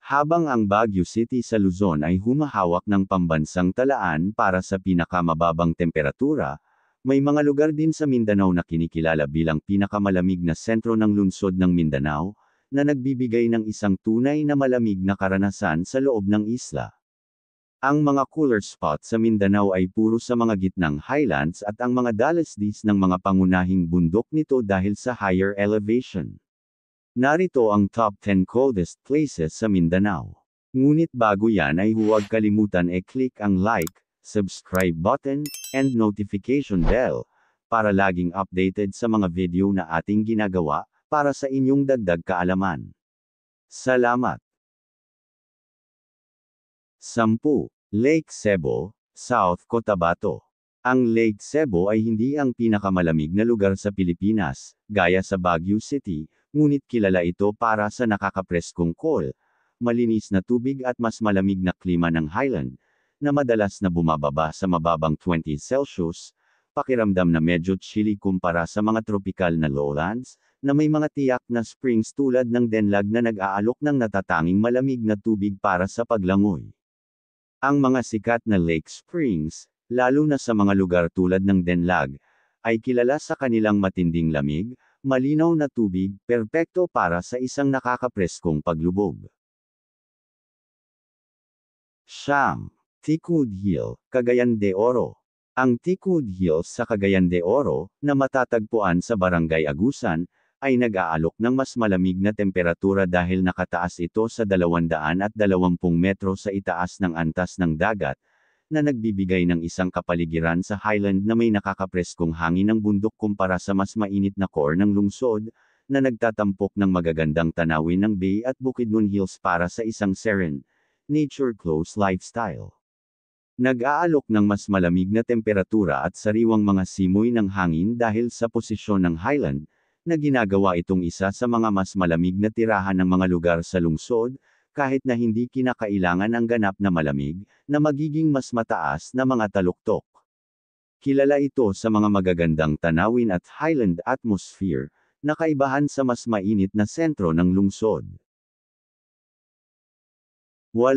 Habang ang Baguio City sa Luzon ay humahawak ng pambansang talaan para sa pinakamababang temperatura, may mga lugar din sa Mindanao na kinikilala bilang pinakamalamig na sentro ng lungsod ng Mindanao, na nagbibigay ng isang tunay na malamig na karanasan sa loob ng isla. Ang mga cooler spot sa Mindanao ay puro sa mga gitnang highlands at ang mga dalasdis ng mga pangunahing bundok nito dahil sa higher elevation. Narito ang top 10 coldest places sa Mindanao. Ngunit bago yan ay huwag kalimutan i-click ang like, subscribe button, and notification bell, para laging updated sa mga video na ating ginagawa, para sa inyong dagdag kaalaman. Salamat! 10. Lake Cebu, South Cotabato. Ang Lake Cebu ay hindi ang pinakamalamig na lugar sa Pilipinas, gaya sa Baguio City, ngunit kilala ito para sa nakakapreskong cool, malinis na tubig at mas malamig na klima ng highland, na madalas na bumababa sa mababang 20 Celsius, pakiramdam na medyo chilly kumpara sa mga tropical na lowlands, na may mga tiyak na springs tulad ng Denlag na nag-aalok ng natatanging malamig na tubig para sa paglangoy. Ang mga sikat na lake springs, lalo na sa mga lugar tulad ng Denlag, ay kilala sa kanilang matinding lamig, malinaw na tubig, perpekto para sa isang nakakapreskong paglubog. Siyam. Tikud Hill, Cagayan de Oro. Ang Tikud Hills sa Cagayan de Oro, na matatagpuan sa Barangay Agusan, ay nag-aalok ng mas malamig na temperatura dahil nakataas ito sa 220 metro sa itaas ng antas ng dagat, na nagbibigay ng isang kapaligiran sa highland na may nakakapreskong hangin ng bundok kumpara sa mas mainit na core ng lungsod, na nagtatampok ng magagandang tanawin ng Bay at Bukidnon Hills para sa isang serene, nature-close lifestyle. Nag-aalok ng mas malamig na temperatura at sariwang mga simoy ng hangin dahil sa posisyon ng highland, na ginagawa itong isa sa mga mas malamig na tirahan ng mga lugar sa lungsod, kahit na hindi kinakailangan ang ganap na malamig, na magiging mas mataas na mga taluktok. Kilala ito sa mga magagandang tanawin at highland atmosphere, na kaibahan sa mas mainit na sentro ng lungsod. 8.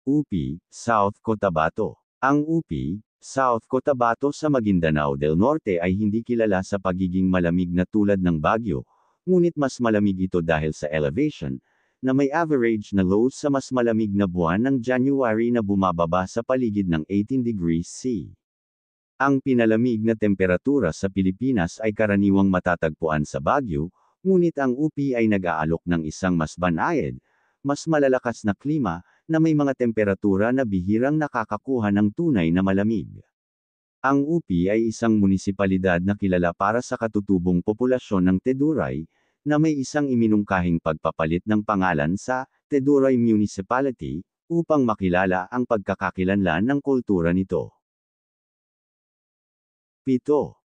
UP, South Cotabato. Ang UP, South Cotabato sa Maguindanao del Norte ay hindi kilala sa pagiging malamig na tulad ng Baguio, ngunit mas malamig ito dahil sa elevation, na may average na lows sa mas malamig na buwan ng January na bumababa sa paligid ng 18 degrees C. Ang pinalamig na temperatura sa Pilipinas ay karaniwang matatagpuan sa Baguio, ngunit ang UP ay nag-aalok ng isang mas banayad, mas malalakas na klima, na may mga temperatura na bihirang nakakakuha ng tunay na malamig. Ang UP ay isang munisipalidad na kilala para sa katutubong populasyon ng Teduray, na may isang iminungkahing pagpapalit ng pangalan sa Teduray Municipality, upang makilala ang pagkakakilanlan ng kultura nito. 7.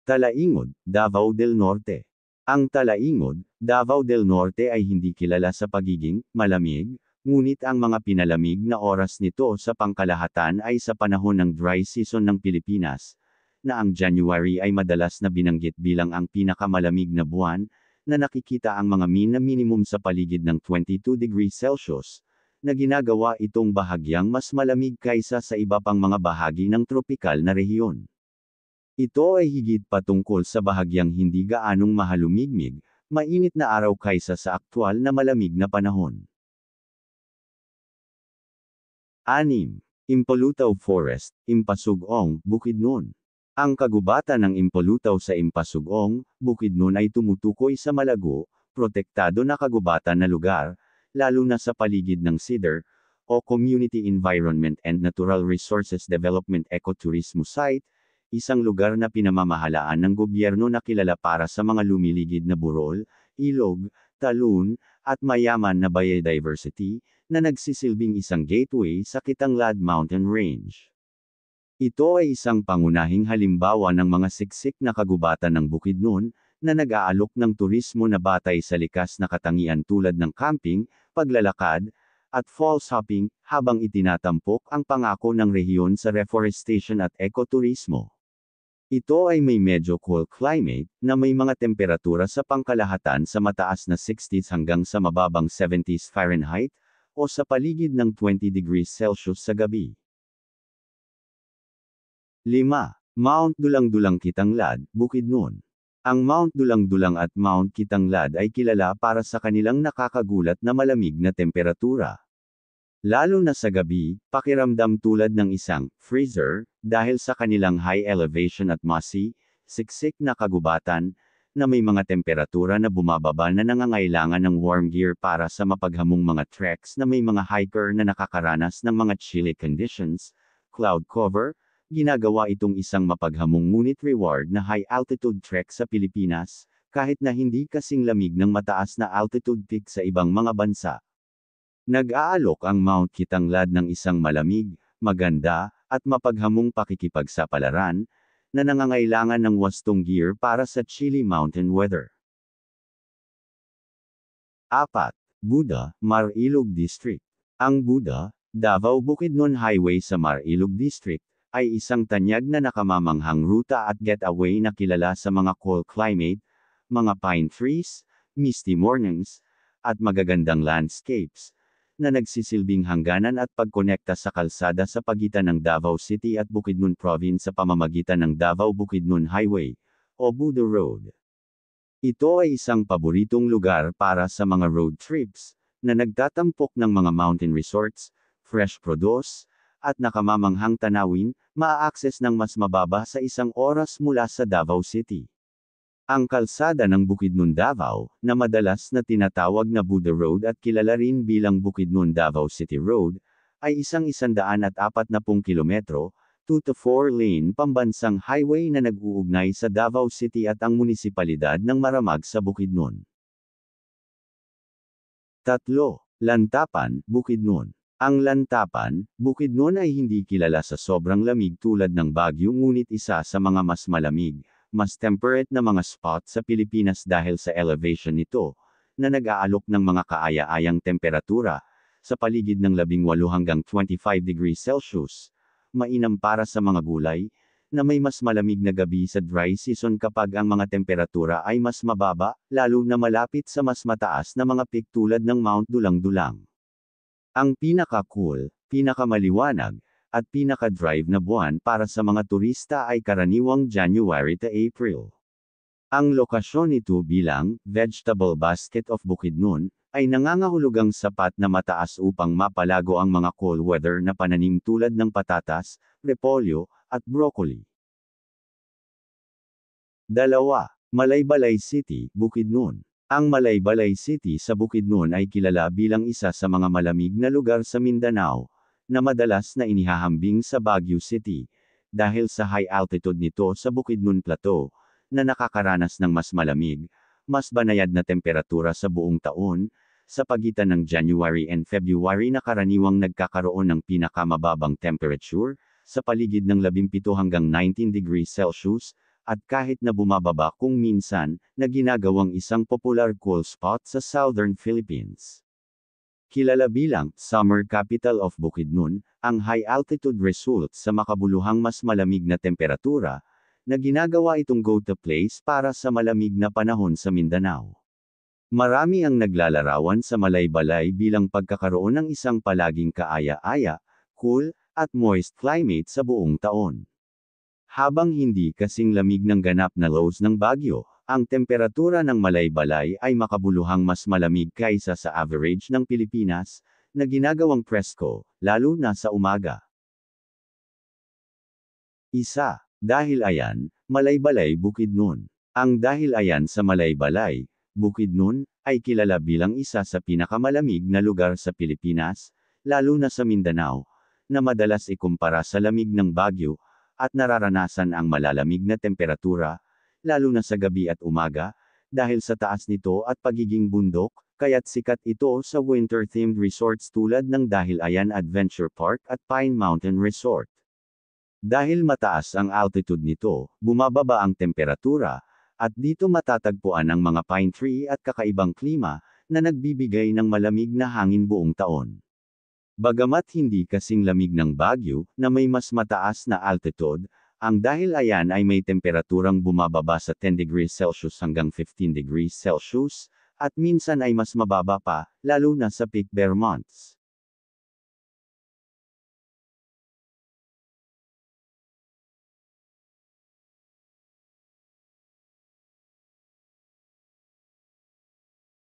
Talaingod, Davao del Norte. Ang Talaingod, Davao del Norte ay hindi kilala sa pagiging malamig, ngunit ang mga pinalamig na oras nito sa pangkalahatan ay sa panahon ng dry season ng Pilipinas, na ang January ay madalas na binanggit bilang ang pinakamalamig na buwan, na nakikita ang mga mean na minimum sa paligid ng 22 degrees Celsius, na ginagawa itong bahagyang mas malamig kaysa sa iba pang mga bahagi ng tropikal na rehiyon. Ito ay higit pa tungkol sa bahagyang hindi gaanong mahalumigmig, mainit na araw kaysa sa aktwal na malamig na panahon. 6. Impalutaw Forest, Impasugong, Bukidnon. Ang kagubatan ng Impalutaw sa Impasugong, Bukidnon ay tumutukoy sa malago, protektado na kagubatan na lugar, lalo na sa paligid ng CEDAR, o Community Environment and Natural Resources Development Ecotourism Site, isang lugar na pinamamahalaan ng gobyerno na kilala para sa mga lumiligid na burol, ilog, talon, at mayaman na biodiversity, na nagsisilbing isang gateway sa Kitanglad Mountain Range. Ito ay isang pangunahing halimbawa ng mga siksik na kagubatan ng Bukidnon, na nag-aalok ng turismo na batay sa likas na katangian tulad ng camping, paglalakad, at falls hopping, habang itinatampok ang pangako ng rehiyon sa reforestation at ekoturismo. Ito ay may medyo cool climate, na may mga temperatura sa pangkalahatan sa mataas na 60s hanggang sa mababang 70s Fahrenheit, o sa paligid ng 20 degrees Celsius sa gabi. 5. Mount Dulang-Dulang Kitanglad, Bukidnon. Ang Mount Dulang-Dulang at Mount Kitanglad ay kilala para sa kanilang nakakagulat na malamig na temperatura. Lalo na sa gabi, pakiramdam tulad ng isang freezer dahil sa kanilang high elevation at mossy, siksik na kagubatan, na may mga temperatura na bumababa na nangangailangan ng warm gear para sa mapaghamong mga treks na may mga hiker na nakakaranas ng mga chilly conditions, cloud cover. Ginagawa itong isang mapaghamong ngunit reward na high-altitude trek sa Pilipinas, kahit na hindi kasing lamig ng mataas na altitude peak sa ibang mga bansa. Nag-aalok ang Mount Kitanglad ng isang malamig, maganda, at mapaghamong pakikipagsapalaran, na nangangailangan ng wastong gear para sa chilly mountain weather. 4. Buda, Marilog District. Ang Buda, Davao Bukidnon Highway sa Marilog District, ay isang tanyag na nakamamanghang ruta at getaway na kilala sa mga cool climate, mga pine trees, misty mornings, at magagandang landscapes, na nagsisilbing hangganan at pagkonekta sa kalsada sa pagitan ng Davao City at Bukidnon Province sa pamamagitan ng Davao-Bukidnon Highway, o Buda Road. Ito ay isang paboritong lugar para sa mga road trips, na nagtatampok ng mga mountain resorts, fresh produce, at nakamamanghang tanawin, maa-access ng mas mababa sa isang oras mula sa Davao City. Ang kalsada ng Bukidnon Davao, na madalas na tinatawag na Buda Road at kilala rin bilang Bukidnon Davao City Road, ay isang 140 kilometro, 2 to 4 lane pambansang highway na nag-uugnay sa Davao City at ang munisipalidad ng Maramag sa Bukidnon. 3. Lantapan, Bukidnon. Ang Lantapan, Bukidnon ay hindi kilala sa sobrang lamig tulad ng Baguio ngunit isa sa mga mas malamig, mas temperate na mga spot sa Pilipinas dahil sa elevation nito, na nag-aalok ng mga kaaya-ayang temperatura, sa paligid ng 18 hanggang 25 degrees Celsius, mainam para sa mga gulay, na may mas malamig na gabi sa dry season kapag ang mga temperatura ay mas mababa, lalo na malapit sa mas mataas na mga peak tulad ng Mount Dulang-Dulang. Ang pinaka-cool, pinaka-maliwanag, at pinaka-drive na buwan para sa mga turista ay karaniwang January to April. Ang lokasyon nito bilang Vegetable Basket of Bukidnon ay nangangahulugang sapat na mataas upang mapalago ang mga cool weather na pananim tulad ng patatas, repolyo, at broccoli. 2. Malaybalay City, Bukidnon. Ang Malaybalay City sa Bukidnon ay kilala bilang isa sa mga malamig na lugar sa Mindanao, na madalas na inihahambing sa Baguio City, dahil sa high altitude nito sa Bukidnon Plateau, na nakakaranas ng mas malamig, mas banayad na temperatura sa buong taon, sa pagitan ng January and February na karaniwang nagkakaroon ng pinakamababang temperature, sa paligid ng 17 hanggang 19 degrees Celsius, at kahit na bumababa kung minsan, na ginagawang isang popular cool spot sa Southern Philippines. Kilala bilang Summer Capital of Bukidnon, ang high-altitude results sa makabuluhang mas malamig na temperatura, na ginagawa itong go-to place para sa malamig na panahon sa Mindanao. Marami ang naglalarawan sa Malaybalay bilang pagkakaroon ng isang palaging kaaya-aya, cool, at moist climate sa buong taon. Habang hindi kasing lamig ng ganap na lows ng Baguio, ang temperatura ng Malaybalay ay makabuluhang mas malamig kaysa sa average ng Pilipinas, na ginagawang presko, lalo na sa umaga. 1. Dahil Ayan, Malaybalay Bukidnon. Ang Dahil Ayan sa Malaybalay, Bukidnon, ay kilala bilang isa sa pinakamalamig na lugar sa Pilipinas, lalo na sa Mindanao, na madalas ikumpara sa lamig ng Baguio, at nararanasan ang malalamig na temperatura, lalo na sa gabi at umaga, dahil sa taas nito at pagiging bundok, kaya't sikat ito sa winter-themed resorts tulad ng Dahil Ayan Adventure Park at Pine Mountain Resort. Dahil mataas ang altitude nito, bumababa ang temperatura, at dito matatagpuan ang mga pine tree at kakaibang klima, na nagbibigay ng malamig na hangin buong taon. Bagamat hindi kasing lamig ng Baguio, na may mas mataas na altitude, ang Dahil Ayan ay may temperaturang bumababa sa 10 degrees Celsius hanggang 15 degrees Celsius, at minsan ay mas mababa pa, lalo na sa peak bare months.